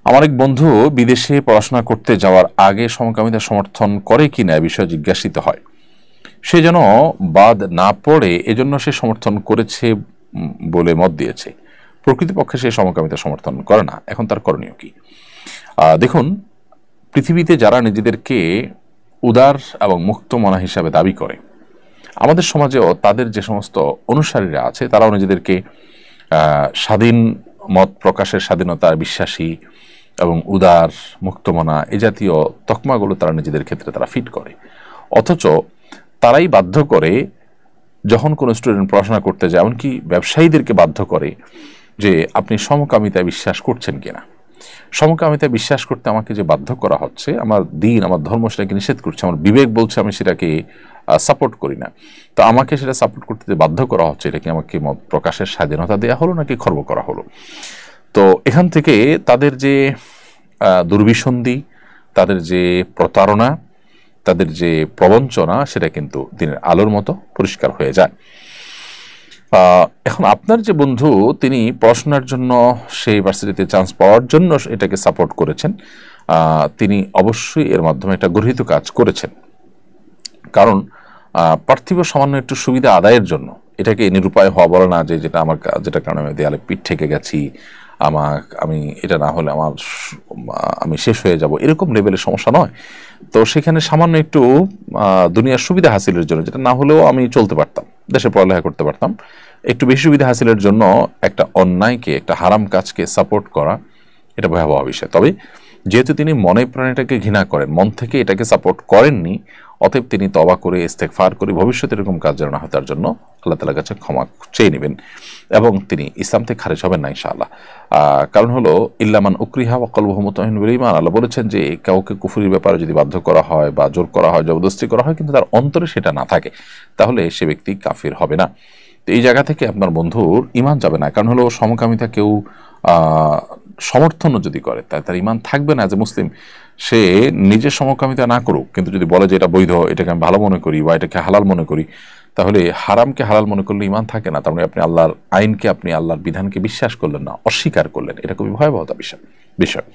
আমার এক বন্ধু বিদেশে পড়াশোনা করতে যাওয়ার আগে সমকামিতা সমর্থন করে কিনা এ বিষয়ে জিজ্ঞাসিত হয়। সে যেন বাদ না পড়ে এজন্য সে সমর্থন করেছে বলে মত দিয়েছে। প্রকৃতপক্ষে সে সমকামিতা সমর্থন করে না। এখন তার করণীয় কি? দেখুন, পৃথিবীতে যারা নিজেদেরকে উদার এবং মুক্ত মনা হিসাবে দাবি করে, আমাদের সমাজেও তাদের যে সমস্ত অনুসারীরা আছে তারাও নিজেদেরকে স্বাধীন মত প্রকাশের স্বাধীনতার বিশ্বাসী এবং উদার মুক্তমনা এ জাতীয় তকমাগুলো তারা নিজেদের ক্ষেত্রে তারা ফিট করে। অথচ তারাই বাধ্য করে, যখন কোনো স্টুডেন্ট পড়াশোনা করতে যায়, এমনকি ব্যবসায়ীদেরকে বাধ্য করে যে আপনি সমকামিতায় বিশ্বাস করছেন কিনা। সমকামিতায় বিশ্বাস করতে আমাকে যে বাধ্য করা হচ্ছে, আমার দিন আমার ধর্ম সেটাকে নিষেধ করছে, আমার বিবেক বলছে আমি সেটাকে সাপোর্ট করি না। তো আমাকে সেটা সাপোর্ট করতে যে বাধ্য করা হচ্ছে, এটা কি আমাকে মত প্রকাশের স্বাধীনতা দেওয়া হলো নাকি খর্ব করা হলো? তো এখান থেকে তাদের যে দুর্বিসন্ধি, তাদের যে প্রতারণা, তাদের যে প্রবঞ্চনা, সেটা কিন্তু দিনের আলোর মতো পরিষ্কার হয়ে যায়। এখন আপনার যে বন্ধু, তিনি পড়াশোনার জন্য সেই ভার্সিটিতে চান্স পাওয়ার জন্য এটাকে সাপোর্ট করেছেন, তিনি অবশ্যই এর মাধ্যমে একটা গর্হিত কাজ করেছেন। কারণ পার্থিব সামান্য একটু সুবিধা আদায়ের জন্য এটাকে নিরুপায় হওয়া বলে না, যে যেটা আমার যেটা কারণে আমি দেয়ালে পিঠ ঠেকে গেছি, আমি এটা না হলে আমি শেষ হয়ে যাব, এরকম লেভেলের সমস্যা নয়। তো সেখানে সামান্য একটু দুনিয়ার সুবিধা হাসিলের জন্য, যেটা না হলেও আমি চলতে পারতাম, দেশে পড়ালেখা করতে পারতাম, একটু বেশি সুবিধা হাসিলের জন্য একটা অন্যায়কে, একটা হারাম কাজকে সাপোর্ট করা, এটা ভয়াবহ বিষয়। তবে যেহেতু তিনি মনে প্রাণীটাকে ঘৃণা করেন, মন থেকে এটাকে সাপোর্ট করেননি, অতএব তিনি তওবা করে ইস্তেগফার করে ভবিষ্যতে এরকম কাজ যেন না হয় তার জন্য আল্লাহ তাআলার কাছে ক্ষমা চেয়ে নেবেন এবং তিনি ইসলাম থেকে খারিজ হবেন না ইনশাআল্লাহ। কারণ হলো ইল্লা মান উকরিহা ওয়া কলবুহু মুতমাইন্নুন বিল ঈমান। আল্লাহ বলেছেন যে কাউকে কুফরির ব্যাপারে যদি বাধ্য করা হয় বা জোর করা হয়, জবরদস্তি করা হয়, কিন্তু তার অন্তরে সেটা না থাকে, তাহলে সে ব্যক্তি কাফির হবে না। তো এই জায়গা থেকে আপনার বন্ধুর ঈমান যাবে না। কারণ হলো সমকামিতা কেউ সমর্থনও যদি করে, তাই তার ঈমান থাকবে না। যে মুসলিম, সে নিজের সমকামিতা না করুক, কিন্তু যদি বলে যে এটা বৈধ, এটাকে আমি ভালো মনে করি বা এটাকে হালাল মনে করি, তাহলে হারামকে হালাল মনে করলে ঈমান থাকে না। তার মানে আপনি আল্লাহর আইনকে, আপনি আল্লাহর বিধানকে বিশ্বাস করলেন না, অস্বীকার করলেন। এটা খুবই ভয়াবহতা বিষয়।